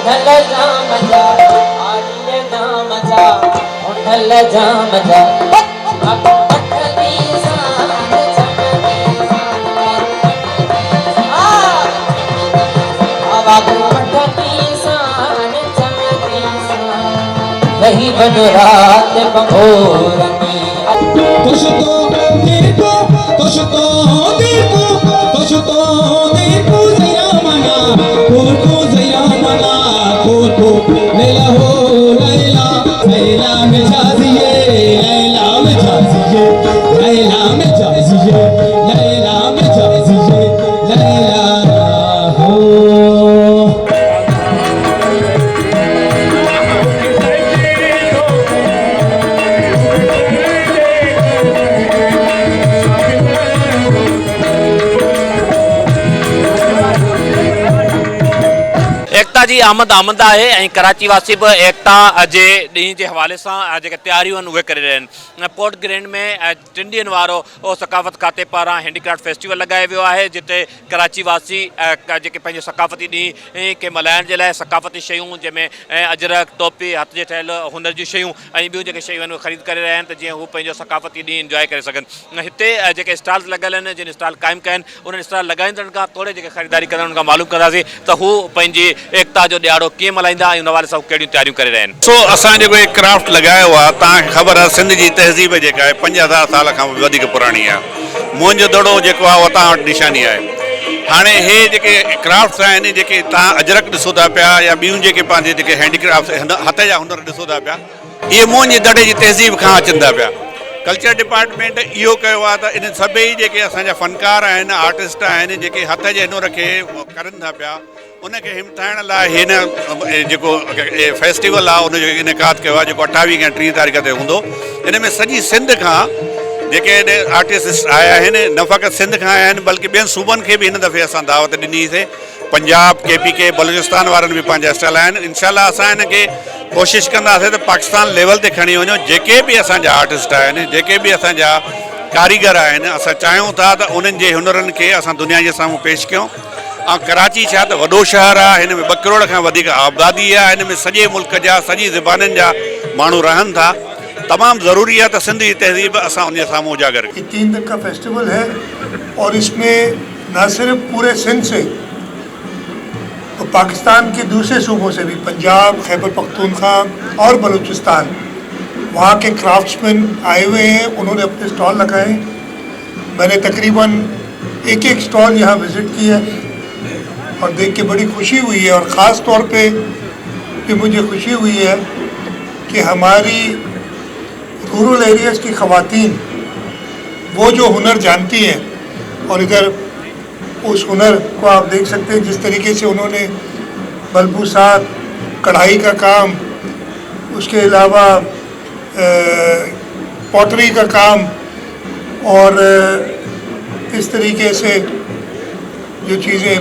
ढल जाम जा आड़िए नाम जा ढल जाम जा नहीं बन रात बंगोरनी तुझ तो देखो तुझ तो देखो तुझ तो देखो जया मना को जया मना को लैला हो लैला लैला में जाजिए लैला में जाजिए लैला में जाजिए लैला में जाजिए लैला हो। एकता जी आमद आहे ऐं कराची वासी बि एकता जे ॾींहं जे हवाले सां जेके तयारियूं आहिनि उहे करे रहिया आहिनि। पोर्ट ग्रैंड में 3 ॾींहंनि वारो सकाफ़त खाते पारां हैंडीक्राफ्ट फेस्टिवल लॻायो वियो आहे, जिते कराची वासी जेके पंहिंजो सकाफ़ती ॾींहं खे मल्हाइण जे लाइ सकाफ़ती शयूं जंहिंमें अजरक टोपी हथ जे ठहियल हुनर जूं शयूं ऐं ॿियूं जेके शयूं आहिनि उहे ख़रीद करे रहिया आहिनि त जीअं हू पंहिंजो सकाफ़ती ॾींहुं इंजॉय करे सघनि। हिते जेके स्टॉल्स लॻल आहिनि जिन स्टॉल क़ाइमु कया आहिनि उन्हनि स्टॉल लॻाईंदड़नि खां थोरे जेके ख़रीदारी कंदड़नि खां मालूम कंदासीं त हू पंहिंजी एकता जो ॾियारो कीअं मल्हाईंदा ऐं उन वारे सां कहिड़ियूं तयारियूं करे रहिया आहिनि। सो असां जेको हे क्राफ्ट लॻायो आहे, तव्हांखे ख़बर आहे सिंध जी तहज़ीब जेका आहे 5000 साल खां बि वधीक पुराणी आहे। मुंहिंजो दड़ो जेको आहे उहा तव्हां वटि निशानी आहे। हाणे हे जेके क्राफ्ट्स आहिनि जेके तव्हां अजरक ॾिसो था पिया या ॿियूं जेके पंहिंजे जेके हैंडीक्राफ्ट हथ जा हुनर ॾिसो था पिया, इहे मुंहिंजे दड़े जी तहज़ीब खां अचनि था पिया। कल्चर डिपार्टमेंट इहो कयो आहे त इन सभई जेके असांजा फ़नकार आहिनि आर्टिस्ट आहिनि जेके हथ जे हुनर खे करनि था पिया उनखे हिमथाइण लाइ हिन जेको फेस्टिवल आहे उनजो इनकाद कयो आहे, जेको 28 खां 30 तारीख़ ते हूंदो। इन में सॼी सिंध खां जेके आर्टिस्ट आया आहिनि, न फ़क़ति सिंध खां आया आहिनि बल्कि ॿियनि सूबनि खे बि हिन दफ़े असां दावत ॾिनीसीं। पंजाब KPK बलूचिस्तान वारनि बि पंहिंजा स्टॉल आहिनि। इंशाल्लाह असां हिनखे कोशिशि कंदासीं त पाकिस्तान लेवल ते खणी वञो। जेके बि असांजा आर्टिस्ट आहिनि, जेके बि असांजा कारीगर आहिनि, असां चाहियूं था त उन्हनि जे हुनरनि खे असां दुनिया जे साम्हूं पेश कयूं। ऐं कराची छा त वॾो शहर आहे, हिन में 2 करोड़ खां वधीक आबादी आहे, हिन में सॼे मुल्क जा सॼी ज़बाननि जा माण्हू रहनि था। तमामु ज़रूरी आहे त सिंध जी तहज़ीब असां उन जे साम्हूं उजागर कयूं। 3 दिन का फेस्टिवल है और इसमें न सिर्फ पूरे सिंध से तो पाकिस्तान के दूसरे सूबों से भी, पंजाब, खैबर पख्तूनख्वा और बलूचिस्तान, वहाँ के क्राफ्ट्समैन आए हुए हैं। उन्होंने अपने स्टॉल लगाए। मैंने तकरीबन एक स्टॉल यहाँ विज़िट किया और देख के बड़ी खुशी हुई है। और ख़ास तौर पे कि मुझे खुशी हुई है कि हमारी रूरल एरियाज़ की ख़वातीन वो जो हुनर जानती हैं, और इधर उस हुनर को आप देख सकते हैं जिस तरीके से उन्होंने बलबूसात, कढ़ाई का काम, उसके अलावा पॉटरी का काम, और इस तरीके से जो चीज़ें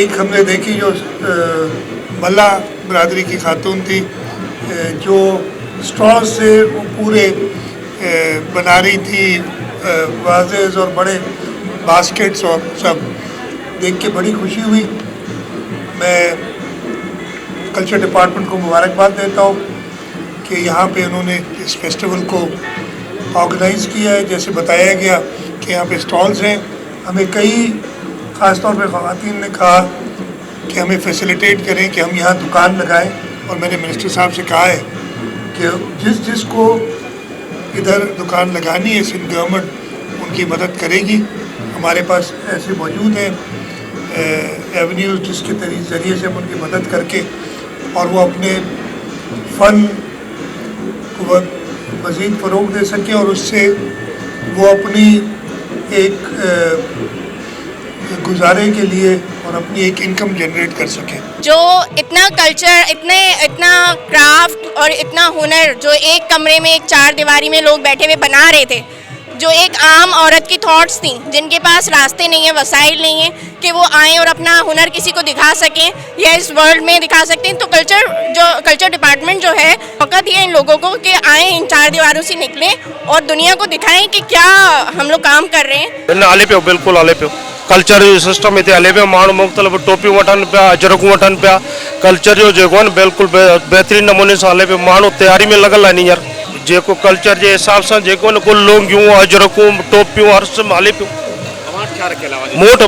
एक हमने देखी जो मल्ला बरादरी की खातून थी जो स्ट्रॉ से वो पूरे बना रही थी वाजेज़ और बड़े बास्केट्स, और सब देख के बड़ी खुशी हुई। मैं कल्चर डिपार्टमेंट को मुबारकबाद देता हूँ कि यहाँ पे उन्होंने इस फेस्टिवल को ऑर्गेनाइज़ किया है। जैसे बताया गया कि यहाँ पे स्टॉल्स हैं। हमें कई ख़ास तौर पे ख़वातीन ने कहा कि हमें फैसिलिटेट करें कि हम यहाँ दुकान लगाएं, और मैंने मिनिस्टर साहब से कहा है कि जिसको इधर दुकान लगानी है सिंध गवर्नमेंट उनकी मदद करेगी। हमारे पास ऐसे मौजूद हैं एवेन्यूज़ जिसके ज़रिए से हम उनकी मदद करके और वो अपने फ़न को मज़ीद फ़रोग़ दे सकें और उससे वो अपनी एक गुजारे के लिए और अपनी एक इनकम जनरेट कर सकें। जो इतना कल्चर, इतना क्राफ्ट और इतना हुनर जो एक कमरे में, एक 4 दीवारी में लोग बैठे हुए बना रहे थे, जो एक आम औरत की थॉट्स थी जिनके पास रास्ते नहीं है, वसाइल नहीं है कि वो आएँ और अपना हुनर किसी को दिखा सकें या इस वर्ल्ड में दिखा सकते हैं। तो कल्चर डिपार्टमेंट जो है मौका दिया इन लोगों को कि आएँ, इन 4 दीवारों से निकलें और दुनिया को दिखाएं कि क्या हम लोग काम कर रहे हैं। आले पे हो, बिल्कुल आले पे हो। कल्चर जो सिस्टम हिते हले पियो, माण्हू मुख़्तलिफ़ टोपियूं वठनि पिया, अजरकूं वठनि पिया, कल्चर जो जेको आहे न बिल्कुलु बहितरीनु नमूने सां हले पियो, माण्हू तयारी में लॻल आहिनि हींअर, जेको कल्चर जे हिसाब सां जेको न कुल लुंगियूं अजरकूं टोपियूं हर सिम हले पियो।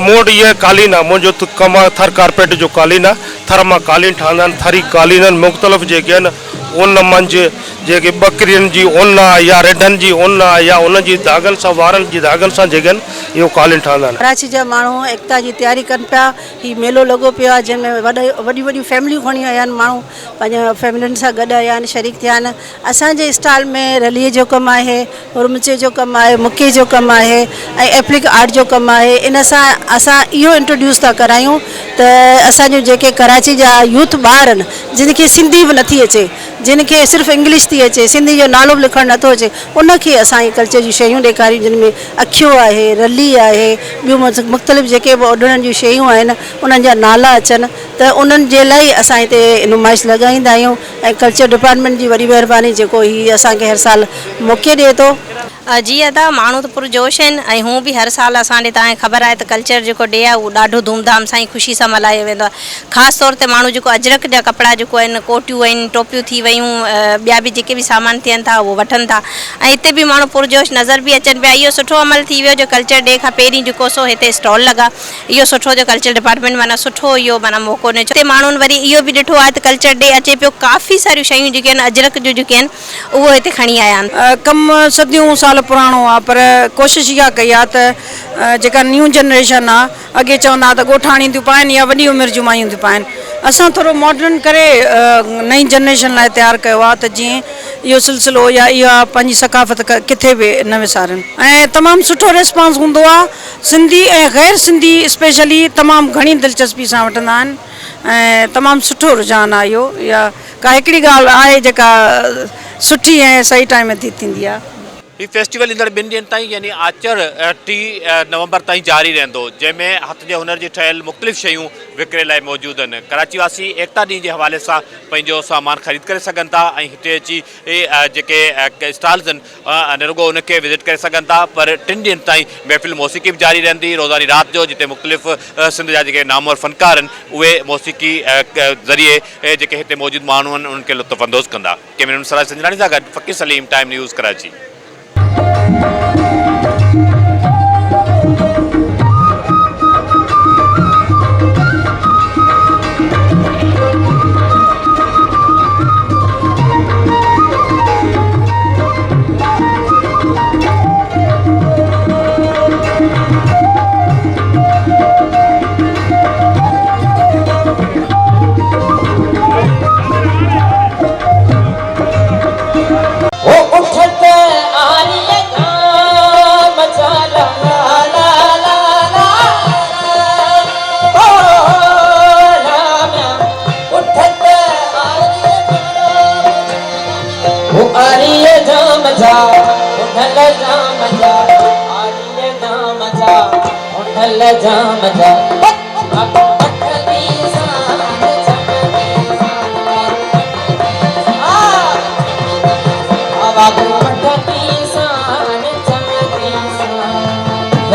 मोट ये कालीन आहे, मुंहिंजो कमु आहे थर कारपेट जो कालीन आहे, थर मां कालीन ठहंदा आहिनि, थरी कालीन आहिनि, मुख़्तलिफ़ जेके आहिनि उन मंझि जेके बकरियुनि जी उन आहे या रेडनि जी उन आहे या उन जी धागनि सां वारनि जी धागनि सां जेके आहिनि इहो कालीन ठहंदा आहिनि। कराची जा माण्हू एकता जी तयारी कनि पिया, हीउ मेलो लॻो पियो आहे जंहिंमें वॾियूं वॾियूं फैमिलियूं खणी आया आहिनि, माण्हू पंहिंजा फैमिलियुनि सां गॾु आया आहिनि, शरीक थिया आहिनि। असांजे स्टॉल में रलीअ जो कमु आहे, हुरमुचे जो कमु आहे, मुके जो कमु आहे ऐं एप्लिक आर्ट जो कमु आहे। इन सां असां इहो इंट्रोड्यूस था करायूं त असांजो जेके कराची जा यूथ ॿार आहिनि जिनखे सिंधी बि नथी अचे, जिनखे सिर्फ़ु इंग्लिश थी अचे, सिंधी जो नालो बि लिखणु नथो अचे, उनखे असां इहे कल्चर जी शयूं ॾेखारियूं, जिन में अखियो आहे, रली आहे, ॿियूं मुख़्तलिफ़ जेके बि उॾण जूं शयूं आहिनि उन्हनि जा नाला अचनि, त उन्हनि जे लाइ असां हिते नुमाइश लॻाईंदा आहियूं। ऐं कल्चर डिपार्टमेंट जी वॾी महिरबानी जेको हीउ असांखे हर साल मौक़े ॾिए थो। जीअं त माण्हू त पुरजोश आहिनि ऐं हू बि हर साल असांजे तव्हांखे ख़बर आहे त कल्चर जेको डे आहे उहो ॾाढो धूमधाम सां ऐं ख़ुशी सां मल्हायो वेंदो आहे। ख़ासि तौर ते माण्हू जेको अजरक जा कपिड़ा जेको आहिनि, कोटियूं आहिनि, टोपियूं थी वियूं, ॿिया बि जेके बि सामान थियनि था उहो वठनि था ऐं हिते बि माण्हू पुरजोश नज़र बि अचनि पिया। इहो सुठो अमल थी वियो जो कल्चर डे खां पहिरीं जेको सो हिते स्टॉल लॻा, इहो सुठो जो कल्चर डिपार्टमेंट माना सुठो इहो माना मौक़ो ॾिनो। हिते माण्हुनि वरी इहो बि ॾिठो आहे त कल्चर डे अचे पियो, काफ़ी सारियूं शयूं जेके आहिनि अजरक जूं जेके आहिनि उहो हिते खणी आया आहिनि। कमु सदियूं साल पुराणो आहे, पर कोशिशि इहा कई आहे त जेका न्यू जनरेशन आहे, अॻे चवंदा त ॻोठाणी थियूं पाइनि या वॾी उमिरि जूं मायूं थियूं पाइनि, असां थोरो मॉडर्न करे नई जनरेशन लाइ तयारु कयो आहे त जीअं इहो सिलसिलो या इहा पंहिंजी सकाफ़त किथे बि न विसारनि। ऐं तमामु सुठो रिस्पॉन्स हूंदो आहे, सिंधी ऐं ग़ैर सिंधी स्पेशली तमामु घणी दिलचस्पी सां वठंदा आहिनि ऐं तमामु सुठो रुझान आहे इहो। या का हिकिड़ी ॻाल्हि आहे जेका सुठी ऐं सही टाइम ते थींदी आहे। ही फेस्टिवल ईंदड़ 2 ॾींहंनि ताईं यानी आचर 3 नवंबर ताईं जारी रहंदो, जंहिंमें हथ जे हुनर जी ठहियल मुख़्तलिफ़ शयूं विकिरे लाइ मौजूदु आहिनि। कराची वासी एकता ॾींहं जे हवाले सां पंहिंजो सामान ख़रीद करे सघनि था ऐं हिते अची जेके स्टॉल्स आहिनि रुगो उनखे विज़िट करे सघनि था। पर 3 ॾींहंनि ताईं महफ़िल मौसीक़ी बि जारी रहंदी, रोज़ानी राति जो जिते मुख़्तलिफ़ सिंध जा जेके नामवर फ़नकार आहिनि उहे मौसीक़ी ज़रिए जेके हिते मौजूदु माण्हू आहिनि उन्हनि खे लुत्फ़अंदोज़ कंदा। कैमरामैन सराज संजरानी सां गॾु फ़कीर सलीम, टाइम न्यूज़ कराची।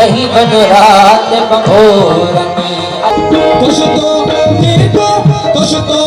रही बन रात बंगोर में तुझको देखो तुझको